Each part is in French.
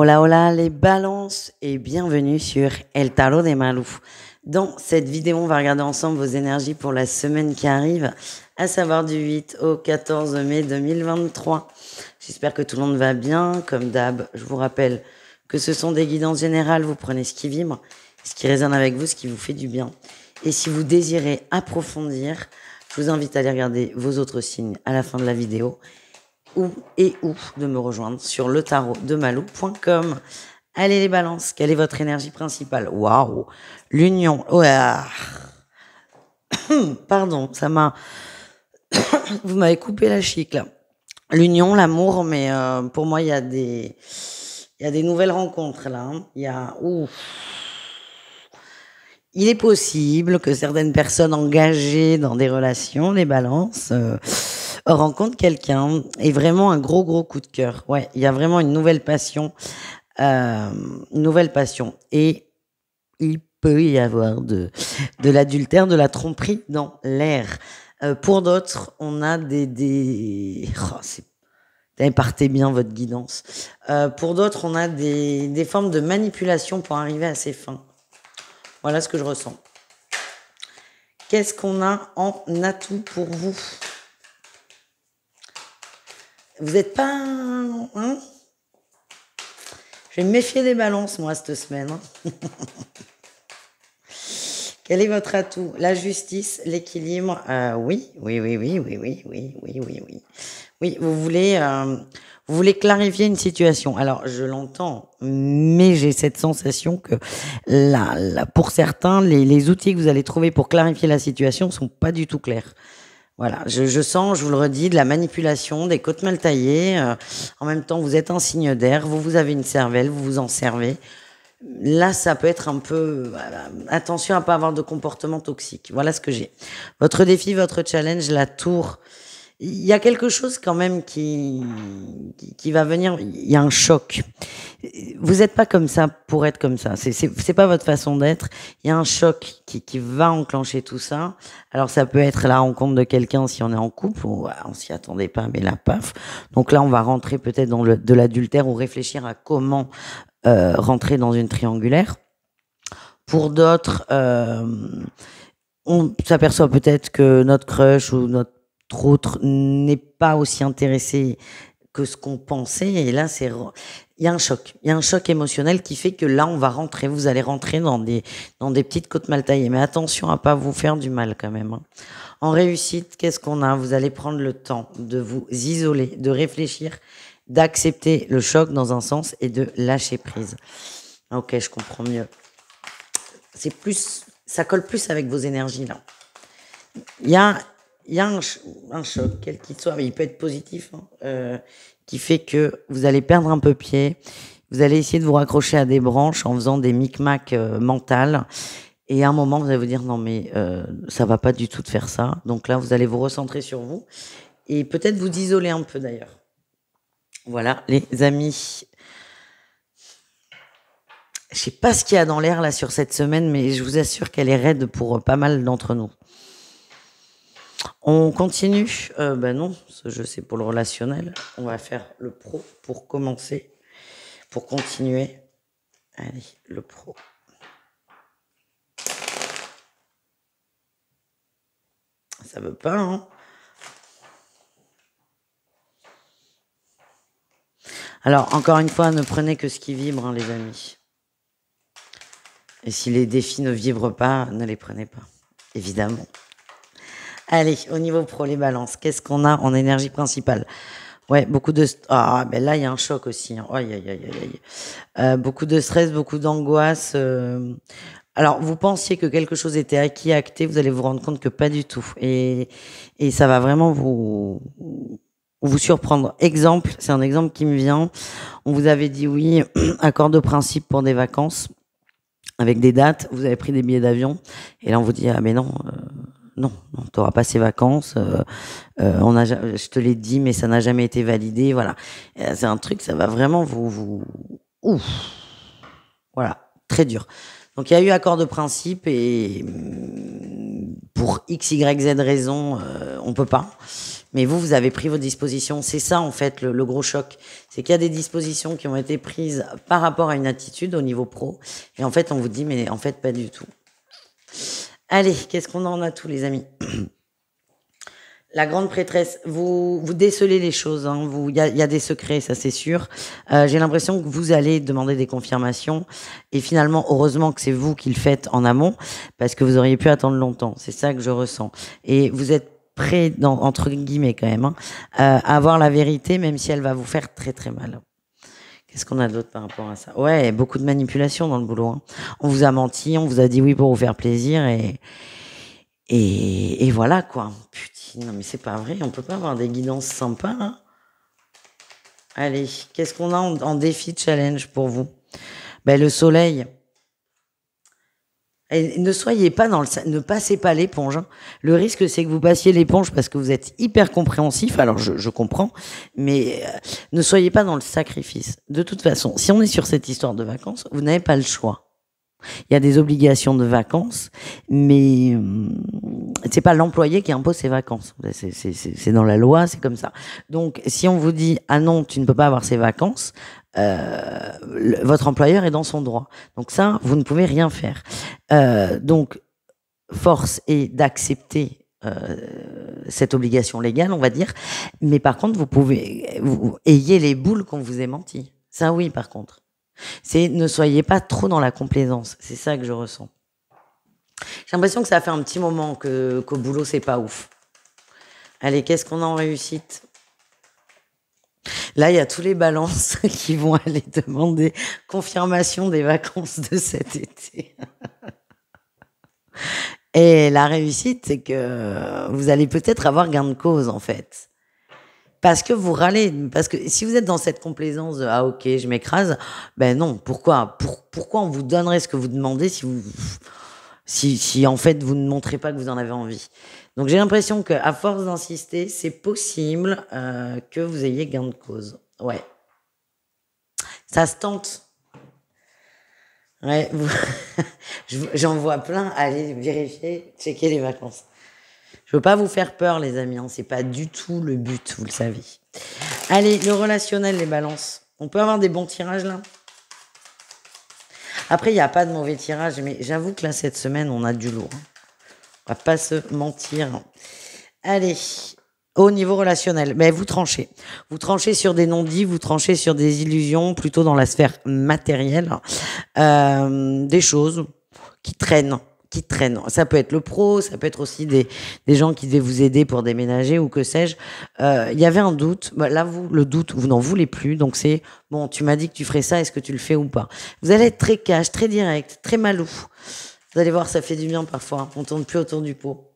Hola, hola les balances et bienvenue sur El Tarot des Malou. Dans cette vidéo, on va regarder ensemble vos énergies pour la semaine qui arrive, à savoir du 8 au 14 mai 2023. J'espère que tout le monde va bien. Comme d'hab, je vous rappelle que ce sont des guidances générales. Vous prenez ce qui vibre, ce qui résonne avec vous, ce qui vous fait du bien. Et si vous désirez approfondir, je vous invite à aller regarder vos autres signes à la fin de la vidéo ou de me rejoindre sur letarotdemalou.com. Allez les balances, quelle est votre énergie principale? Waouh, l'union. Ouah. Pardon, ça m'a... Vous m'avez coupé la chic là. L'union, l'amour, mais pour moi, il y a des nouvelles rencontres là. Hein. Il y a... Il est possible que certaines personnes engagées dans des relations, les balances, rencontrent quelqu'un et vraiment un gros coup de cœur. Ouais, il y a vraiment une nouvelle passion. Et il peut y avoir de l'adultère, de la tromperie dans l'air. Pour d'autres, on a partez bien votre guidance. Pour d'autres, on a des formes de manipulation pour arriver à ses fins. Voilà ce que je ressens. Qu'est-ce qu'on a en atout pour vous? Vous n'êtes pas... Hein? Je vais me méfier des balances, moi, cette semaine. Hein. Quel est votre atout? La justice, l'équilibre. Oui. Oui, vous voulez clarifier une situation. Alors, je l'entends, mais j'ai cette sensation que là, pour certains, les outils que vous allez trouver pour clarifier la situation sont pas du tout clairs. Voilà, je sens, je vous le redis, de la manipulation, des côtes mal taillées. En même temps, vous êtes un signe d'air, vous avez une cervelle, vous vous en servez. Là, ça peut être un peu... attention à pas avoir de comportement toxique. Voilà ce que j'ai. Votre défi, votre challenge, la tour. Il y a quelque chose quand même qui va venir. Il y a un choc. Vous n'êtes pas comme ça pour être comme ça. C'est pas votre façon d'être. Il y a un choc qui va enclencher tout ça. Alors ça peut être la rencontre de quelqu'un si on est en couple. On s'y attendait pas, mais là, paf. Donc là, on va rentrer peut-être dans de l'adultère ou réfléchir à comment rentrer dans une triangulaire. Pour d'autres, on s'aperçoit peut-être que notre crush ou notre autre n'est pas aussi intéressé que ce qu'on pensait. Et là, il y a un choc. Il y a un choc émotionnel qui fait que là, vous allez rentrer dans des petites côtes mal taillées. Mais attention à pas vous faire du mal quand même. Hein. En réussite, qu'est-ce qu'on a? Vous allez prendre le temps de vous isoler, de réfléchir, d'accepter le choc dans un sens et de lâcher prise. Ok, je comprends mieux. Ça colle plus avec vos énergies là. Il y a un choc, quel qu'il soit, mais il peut être positif, hein, qui fait que vous allez perdre un peu pied. Vous allez essayer de vous raccrocher à des branches en faisant des micmacs mentales. Et à un moment, vous allez vous dire non mais ça va pas du tout de faire ça. Donc là, vous allez vous recentrer sur vous et peut-être vous isoler un peu d'ailleurs. Voilà, les amis. Je sais pas ce qu'il y a dans l'air là sur cette semaine, mais je vous assure qu'elle est raide pour pas mal d'entre nous. On continue. Non, ce jeu c'est pour le relationnel. On va faire le pro pour commencer, pour continuer. Allez, le pro. Ça veut pas, hein? Alors, encore une fois, ne prenez que ce qui vibre, hein, les amis. Et si les défis ne vibrent pas, ne les prenez pas, évidemment. Allez, au niveau pro, les balances, qu'est-ce qu'on a en énergie principale? Ouais, beaucoup de... Ah, ben là, il y a un choc aussi. Hein. Aïe. Beaucoup de stress, beaucoup d'angoisse. Alors, vous pensiez que quelque chose était acquis, acté, vous allez vous rendre compte que pas du tout. Et ça va vraiment vous surprendre. Exemple, c'est un exemple qui me vient. On vous avait dit oui, accord de principe pour des vacances, avec des dates, vous avez pris des billets d'avion, et là on vous dit, ah mais non, t'auras pas ces vacances, je te l'ai dit, mais ça n'a jamais été validé, voilà. C'est un truc, ça va vraiment ouf. Voilà, très dur. Donc il y a eu accord de principe et pour X, Y, Z raison, on peut pas. Mais vous avez pris vos dispositions. C'est ça, en fait, le gros choc. C'est qu'il y a des dispositions qui ont été prises par rapport à une attitude au niveau pro. Et en fait, on vous dit, mais en fait, pas du tout. Allez, qu'est-ce qu'on en a tous, les amis? La grande prêtresse, vous décelez les choses. Hein, il y a des secrets, ça c'est sûr. J'ai l'impression que vous allez demander des confirmations. Et finalement, heureusement que c'est vous qui le faites en amont, parce que vous auriez pu attendre longtemps. C'est ça que je ressens. Et vous êtes prêt, entre guillemets quand même, hein, à avoir la vérité, même si elle va vous faire très très mal. Qu'est-ce qu'on a d'autre par rapport à ça? Ouais, beaucoup de manipulation dans le boulot. Hein. On vous a menti, on vous a dit oui pour vous faire plaisir et voilà quoi. Putain, non mais c'est pas vrai, on peut pas avoir des guidances sympas. Hein. Allez, qu'est-ce qu'on a en défi challenge pour vous? Ben, le soleil. Et ne soyez pas ne passez pas l'éponge. Hein. Le risque, c'est que vous passiez l'éponge parce que vous êtes hyper compréhensif. Alors, je comprends, mais ne soyez pas dans le sacrifice. De toute façon, si on est sur cette histoire de vacances, vous n'avez pas le choix. Il y a des obligations de vacances, mais c'est pas l'employé qui impose ses vacances. C'est dans la loi, c'est comme ça. Donc, si on vous dit ah non, tu ne peux pas avoir ces vacances, votre employeur est dans son droit. Donc ça, vous ne pouvez rien faire. Donc, force est d'accepter cette obligation légale, on va dire. Mais par contre, ayez les boules qu'on vous ait menti. Ça, oui, par contre. Ne soyez pas trop dans la complaisance. C'est ça que je ressens. J'ai l'impression que ça fait un petit moment qu'au boulot, c'est pas ouf. Allez, qu'est-ce qu'on a en réussite? Là, il y a tous les balances qui vont aller demander confirmation des vacances de cet été. Et la réussite, c'est que vous allez peut-être avoir gain de cause, en fait. Parce que vous râlez. Parce que si vous êtes dans cette complaisance de « Ah, ok, je m'écrase », ben non, pourquoi on vous donnerait ce que vous demandez si en fait, vous ne montrez pas que vous en avez envie? Donc, j'ai l'impression qu'à force d'insister, c'est possible que vous ayez gain de cause. Ouais. Ça se tente. Ouais, j'en vois plein. Allez vérifier, checker les vacances. Je veux pas vous faire peur, les amis. Hein. C'est pas du tout le but, vous le savez. Allez, le relationnel, les balances. On peut avoir des bons tirages, là? Après, il n'y a pas de mauvais tirages, mais j'avoue que là, cette semaine, on a du lourd. Hein. On va pas se mentir. Allez, au niveau relationnel, ben, vous tranchez. Vous tranchez sur des non-dits, vous tranchez sur des illusions, plutôt dans la sphère matérielle. Des choses qui traînent. Ça peut être le pro, ça peut être aussi des gens qui devaient vous aider pour déménager ou que sais-je. Il y avait un doute. Bah, là, le doute, vous n'en voulez plus. Donc c'est, bon, tu m'as dit que tu ferais ça, est-ce que tu le fais ou pas? Vous allez être très cash, très direct, très malou. Vous allez voir, ça fait du bien parfois. On tourne plus autour du pot.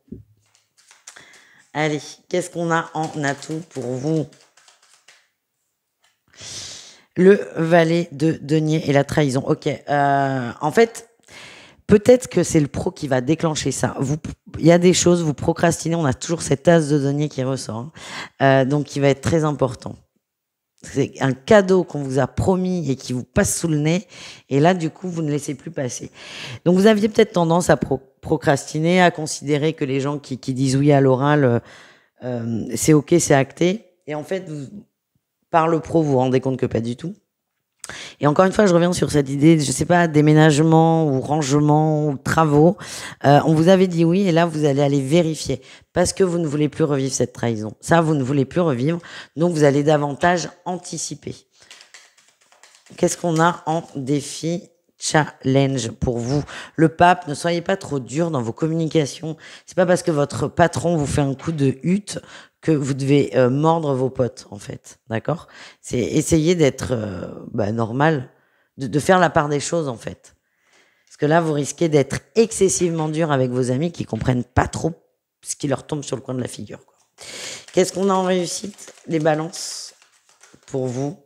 Allez, qu'est-ce qu'on a en atout pour vous? Le valet de denier et la trahison. Ok. En fait, peut-être que c'est le pro qui va déclencher ça. Il y a des choses, vous procrastinez, on a toujours cette as de denier qui ressort. Hein. Donc, qui va être très important. C'est un cadeau qu'on vous a promis et qui vous passe sous le nez. Et là, du coup, vous ne laissez plus passer. Donc, vous aviez peut-être tendance à procrastiner, à considérer que les gens qui disent oui à l'oral, c'est ok, c'est acté. Et en fait, par le pro, vous vous rendez compte que pas du tout. Et encore une fois, je reviens sur cette idée, je sais pas, déménagement ou rangement ou travaux. On vous avait dit oui et là, vous allez aller vérifier parce que vous ne voulez plus revivre cette trahison. Ça, vous ne voulez plus revivre. Donc, vous allez davantage anticiper. Qu'est-ce qu'on a en défi challenge pour vous? Le pape, ne soyez pas trop dur dans vos communications. C'est pas parce que votre patron vous fait un coup de hutte que vous devez mordre vos potes, en fait. D'accord? C'est essayer d'être normal, de faire la part des choses, en fait. Parce que là, vous risquez d'être excessivement dur avec vos amis qui comprennent pas trop ce qui leur tombe sur le coin de la figure. Qu'est-ce qu'on a en réussite? Les balances pour vous.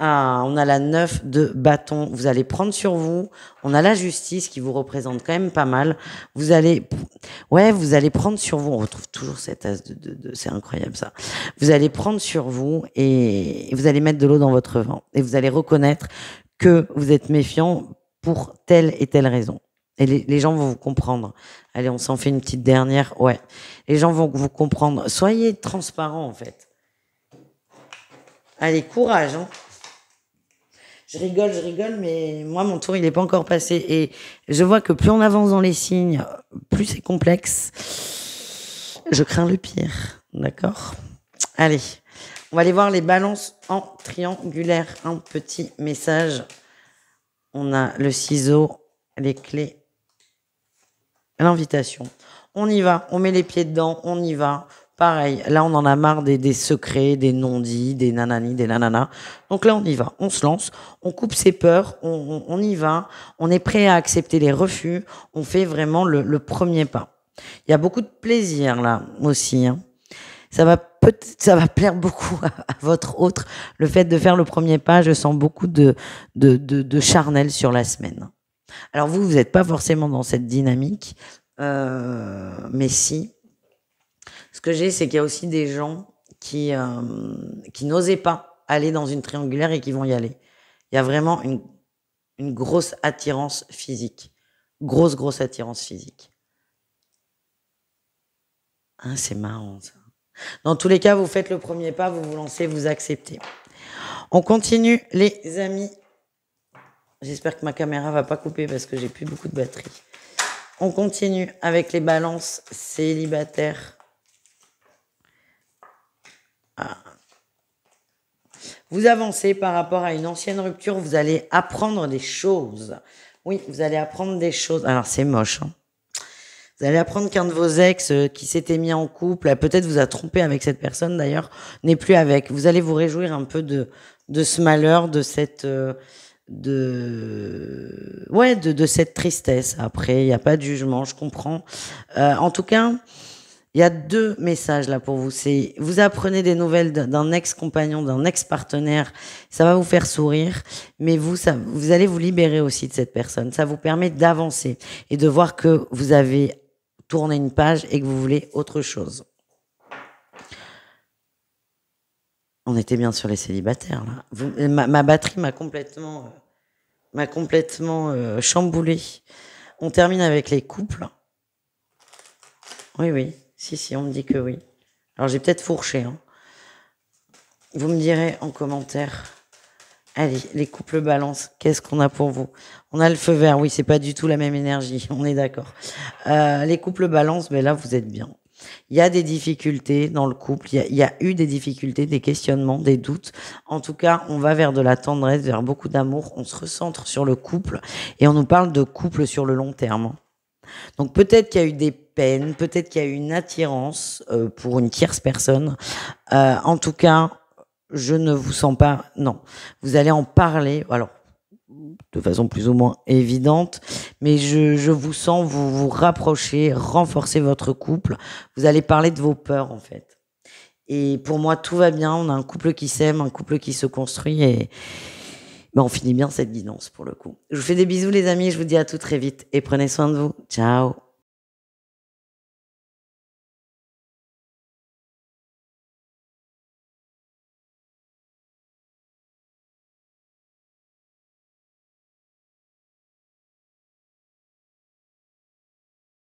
Ah, on a la 9 de bâton. Vous allez prendre sur vous. On a la justice qui vous représente quand même pas mal. Vous allez prendre sur vous. On retrouve toujours cette as c'est incroyable ça. Vous allez prendre sur vous et vous allez mettre de l'eau dans votre vin. Et vous allez reconnaître que vous êtes méfiant pour telle et telle raison. Et les gens vont vous comprendre. Allez, on s'en fait une petite dernière. Ouais. Les gens vont vous comprendre. Soyez transparents, en fait. Allez, courage, hein. Je rigole, mais moi, mon tour, il n'est pas encore passé. Et je vois que plus on avance dans les signes, plus c'est complexe. Je crains le pire. D'accord? Allez, on va aller voir les balances en triangulaire. Un petit message. On a le ciseau, les clés, l'invitation. On y va, on met les pieds dedans, on y va. Pareil, là on en a marre des secrets, des non-dits, des nanani, des nananas. Donc là on y va, on se lance, on coupe ses peurs, on y va, on est prêt à accepter les refus, on fait vraiment le premier pas. Il y a beaucoup de plaisir là aussi, hein. Ça va plaire beaucoup à votre autre. Le fait de faire le premier pas, je sens beaucoup de charnel sur la semaine. Alors vous n'êtes pas forcément dans cette dynamique, mais si. Ce que j'ai, c'est qu'il y a aussi des gens qui n'osaient pas aller dans une triangulaire et qui vont y aller. Il y a vraiment une grosse attirance physique. Grosse attirance physique. Hein, c'est marrant ça. Dans tous les cas, vous faites le premier pas, vous vous lancez, vous acceptez. On continue, les amis. J'espère que ma caméra va pas couper parce que j'ai plus beaucoup de batterie. On continue avec les balances célibataires. Ah. Vous avancez par rapport à une ancienne rupture, vous allez apprendre des choses. Oui, vous allez apprendre des choses. Alors, c'est moche, hein. Vous allez apprendre qu'un de vos ex qui s'était mis en couple, peut-être vous a trompé avec cette personne d'ailleurs, n'est plus avec. Vous allez vous réjouir un peu de ce malheur, de cette de cette tristesse. Après, il n'y a pas de jugement, je comprends. En tout cas, il y a 2 messages là pour vous. C'est vous apprenez des nouvelles d'un ex-compagnon, d'un ex-partenaire, ça va vous faire sourire, mais vous allez vous libérer aussi de cette personne. Ça vous permet d'avancer et de voir que vous avez tourné une page et que vous voulez autre chose. On était bien sur les célibataires là. Ma batterie m'a complètement chamboulé. On termine avec les couples. Oui. Si, on me dit que oui. Alors j'ai peut-être fourché, hein. Vous me direz en commentaire. Allez, les couples balance, qu'est-ce qu'on a pour vous? On a le feu vert, oui, c'est pas du tout la même énergie, on est d'accord. Les couples balance, ben là, vous êtes bien. Il y a des difficultés dans le couple, il y a eu des difficultés, des questionnements, des doutes. En tout cas, on va vers de la tendresse, vers beaucoup d'amour, on se recentre sur le couple et on nous parle de couple sur le long terme. Donc peut-être qu'il y a eu des peines, peut-être qu'il y a eu une attirance pour une tierce personne. En tout cas, je ne vous sens pas... Non, vous allez en parler, alors de façon plus ou moins évidente, mais je vous sens vous rapprocher, renforcer votre couple. Vous allez parler de vos peurs, en fait. Et pour moi, tout va bien. On a un couple qui s'aime, un couple qui se construit et ben, on finit bien cette guidance pour le coup. Je vous fais des bisous, les amis. Je vous dis à tout très vite et prenez soin de vous. Ciao.